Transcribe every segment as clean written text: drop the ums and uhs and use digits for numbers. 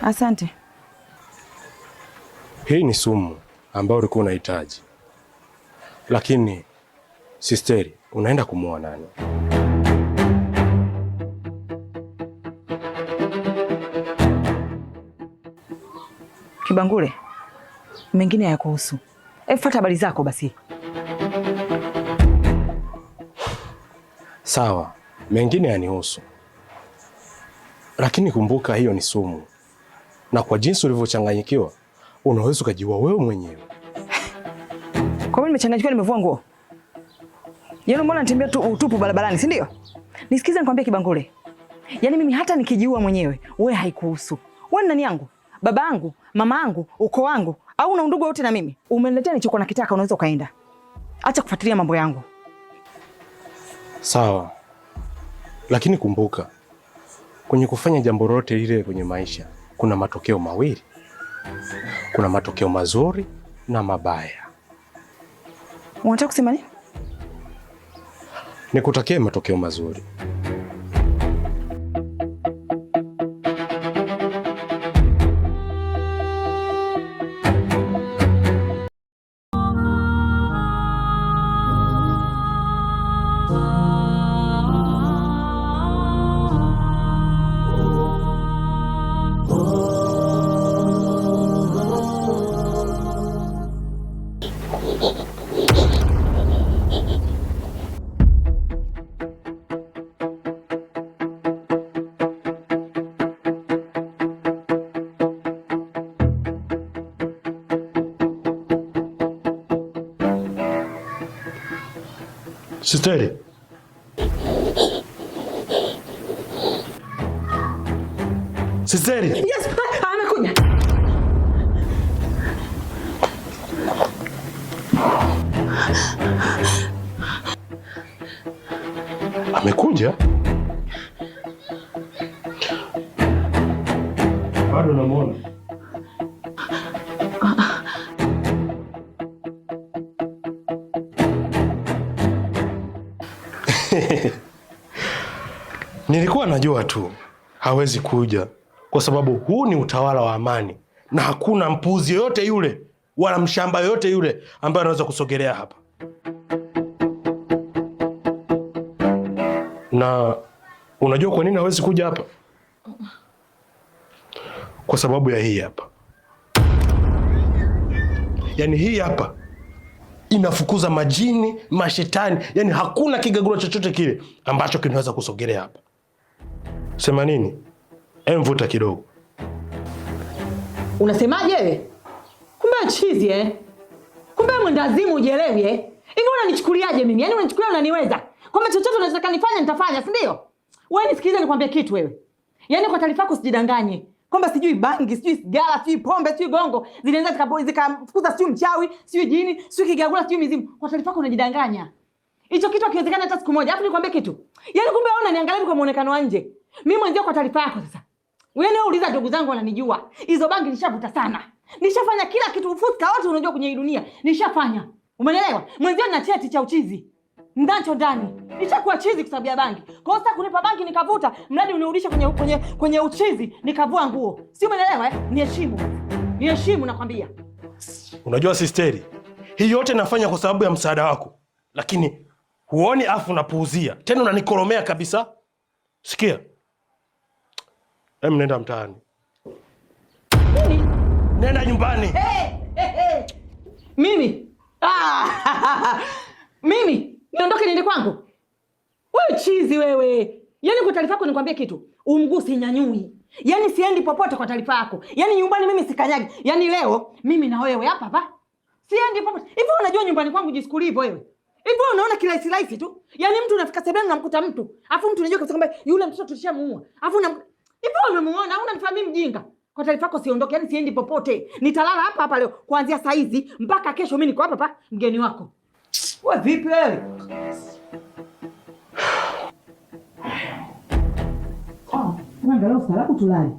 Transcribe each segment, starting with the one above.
Asante. Hii ni sumu ambayo ulikuwa unahitaji. Lakini sisteri, unaenda kumuoa nani? Kibangule, mengine hayakuhusu. Fuata habari zako basi. Sawa, mengine yanihusu. Lakini kumbuka hiyo ni sumu. Na kwa jinsi ulivyochanganyikiwa, unaweza kujiua wewe mwenyewe. Kwa nini nimechanganyikiwa nimevua nguo? Yaani mbona natembea tu utupu barabarani, si ndio? Nisikize nikwambie Kibangule. Yaani mimi hata nikijiua mwenyewe, wewe haikuhusu. Wewe ni nani yangu? Baba yangu, mama yangu, ukoo wangu, au una undugu wote na mimi? Umeniletea nilichokuwa nakitaka, unaweza ukaenda. Acha kufuatilia mambo yangu. Sawa. Lakini kumbuka, kwenye kufanya jambo lolote lile kwenye maisha, kuna matokeo mawili. Kuna matokeo mazuri na mabaya. Unataka kusema nini? Nikutakie matokeo mazuri. Sisteri. Sisteri. Yes, amekuja. Amekuja? Bado namuona. Nilikuwa najua tu hawezi kuja kwa sababu huu ni utawala wa amani na hakuna mpuzi yoyote yule wala mshamba yoyote yule ambaye anaweza kusogelea hapa. Na unajua kwa nini hawezi kuja hapa? Kwa sababu ya hii hapa. Yaani hii hapa inafukuza majini, mashetani, yani hakuna kigagulo chochote kile ambacho kinaweza kusogelea hapa. Sema nini? Mvuta kidogo. Unasemaje wewe? Kumbe chizi Kumbe mwendazimu ujielewi Hivi unanichukuliaje mimi? Yaani unanichukulia unaniweza? Kwamba chochote unachotaka nifanye nitafanya, si ndio? Wewe nisikilize nikwambie kitu wewe. Yaani kwa taarifa yako usijidanganye. Kwamba sijui bangi, sijui sigara, sijui pombe, sijui gongo, zinaanza zikafukuza sijui mchawi, sijui jini, sijui kigagula, sijui mizimu. Kwa taarifa yako unajidanganya. Hicho kitu hakiwezekani hata siku moja. Alafu nikwambie kitu. Yaani kumbe wewe unaniangalia kwa muonekano wa nje. Mimi mwenzio kwa taarifa yako sasa. Wewe uliza ndugu zangu wananijua. Hizo bangi nishavuta sana. Nishafanya kila kitu ufuska wote unajua kwenye hii dunia. Nishafanya. Umeelewa? Mwenzio nina cheti cha uchizi. Ndacho ndani. Nishakuwa chizi kwa sababu ya bangi. Kwa hiyo sasa kunipa bangi nikavuta, mradi unirudisha kwenye uchizi, nikavua nguo. Si umeelewa Niheshimu. Niheshimu nakwambia. Unajua sisteri, hii yote nafanya kwa sababu ya msaada wako. Lakini huoni afu unapuuzia. Tena unanikoromea kabisa. Sikia. Nenda mtaani. Nini? Nenda nyumbani. Mimi? Mimi? Niondoke niende kwangu? Wewe chizi wewe. Yaani kwa taarifa yako nikwambie kitu. Umgusi nyanyui. Yaani siendi popote kwa taarifa yako. Yaani nyumbani mimi sikanyagi. Yaani leo mimi na wewe hapa. Siendi popote. Hivi unajua nyumbani kwangu jisikuli hivyo wewe? Hivi unaona kirahisi tu? Yaani mtu unafika sebeni namkuta mtu. Afu mtu unajua kwamba yule mtoto tulishamuua. Afu hivi umemuona au unanifahamu mimi mjinga? Kwa taarifa yako siondoke, yaani siendi popote. Nitalala hapa leo kuanzia saa hizi mpaka kesho mimi niko hapa mgeni wako. Wewe vipi wewe? Angalau salamu tulale.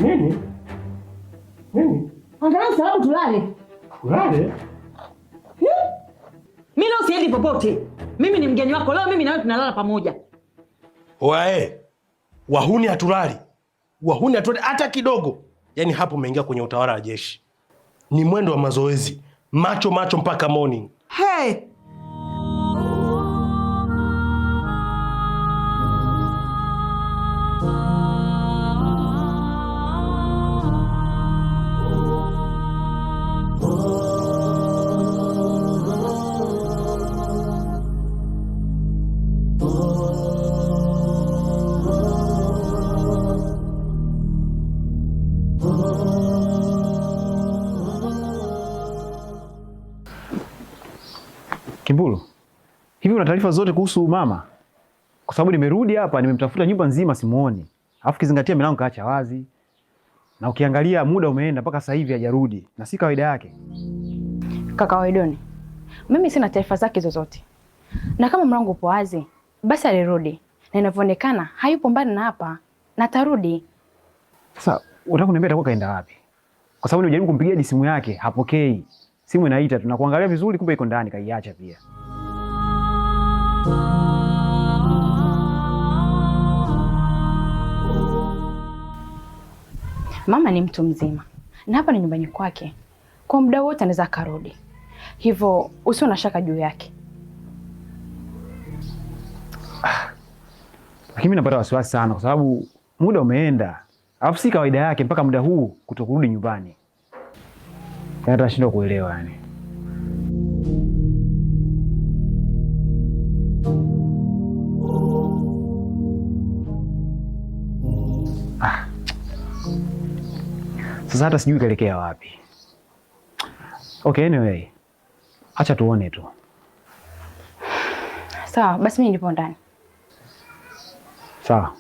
Nini? Angalau salamu tulale. Tulale? Mimi leo siendi popote. Mimi ni mgeni wako. Leo mimi na wewe tunalala pamoja. Wae. Wahuni hatulali. wahuni hatuoni hata kidogo. Yaani hapo umeingia kwenye utawala wa jeshi. Ni mwendo wa mazoezi, macho mpaka morning. Hey! Kimbulu, hivi una taarifa zote kuhusu mama? Kwa sababu nimerudi hapa, nimemtafuta nyumba nzima simuoni. Alafu kizingatia milango kaacha wazi. Na ukiangalia muda umeenda mpaka sasa hivi hajarudi. Na si kawaida yake. Kaka Waidoni, mimi sina taarifa zake zozote. Na kama mlango upo wazi, basi alirudi. Na inavyoonekana hayupo mbali na hapa, na atarudi. Sasa unataka kuniambia atakuwa kaenda wapi? Kwa sababu nimejaribu kumpigia simu yake, hapokei. Simu inaita, tunakuangalia vizuri kumbe iko ndani kaiacha pia. Mama ni mtu mzima. Na hapa ni nyumbani kwake. Kwa muda wote anaweza karudi. Hivyo usiwe na shaka juu yake. Lakini mimi napata wasiwasi sana kwa sababu muda umeenda. Alafu si kawaida yake mpaka muda huu kutokurudi nyumbani. Hata nashindwa kuelewa yani. Sasa hata sijui kaelekea wapi. Okay, anyway. Acha tuone tu. Sawa, basi mimi nipo ndani. Sawa.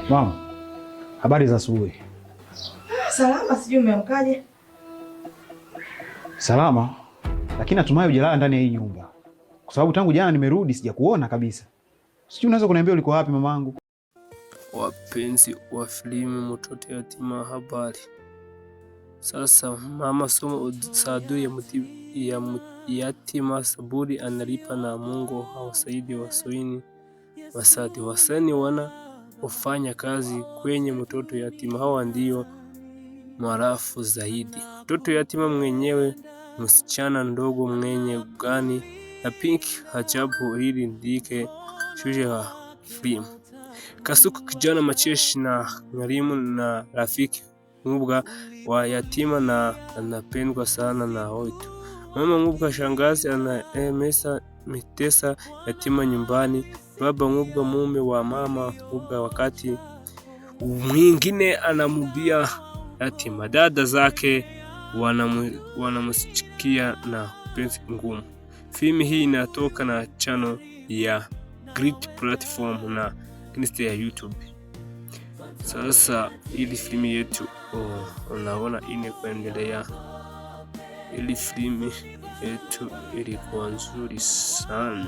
Mama, habari za asubuhi. Salama, sijui umeamkaje? Salama, lakini natumai hujalala ndani ya hii nyumba. Kwa sababu tangu jana nimerudi sijakuona kabisa. Sijui unaweza kuniambia ulikuwa wapi mamangu? Wapenzi wa filamu Mtoto Yatima, habari. Sasa mama somo sadu ya yatima saburi analipa na Mungu hawasaidi wasoini wasadi wasani wana ufanya kazi kwenye mtoto yatima. Hawa ndio marafu zaidi. Mtoto yatima mwenyewe msichana ndogo mwenye gani na pink hajabu hili ndike shuje wa film. Kasuku kijana macheshi na mwalimu na rafiki ngubwa wa yatima na anapendwa sana na wote. Mama ngubwa shangazi anaemesa mitesa yatima nyumbani. Baba ngubwa mume wa mama ngubwa wakati mwingine anamubia yatima. Dada zake wanamsikia na penzi ngumu. Filmu hii inatoka na channel ya Great Platform na Insta ya YouTube. Sasa ili filmu yetu unaona inaendelea. Ili filmu yetu ilikuwa nzuri sana.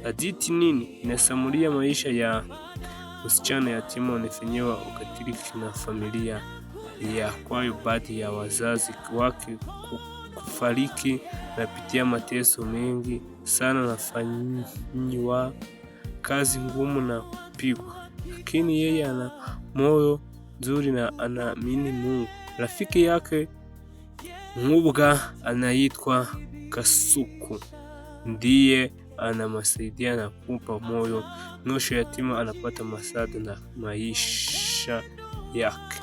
Hadithi nini? Inasimulia maisha ya msichana yatima anafanyiwa ukatili na familia ya kwayo baadhi ya wazazi wake kufariki na pitia mateso mengi sana nafanyiwa kazi ngumu na kupigwa, lakini yeye ana moyo nzuri na anaamini Mungu. Rafiki yake Ngubwa anaitwa Kasuku, ndiye anamsaidia na kumpa moyo. Mwisho yatima anapata msaada na maisha yake.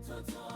Toto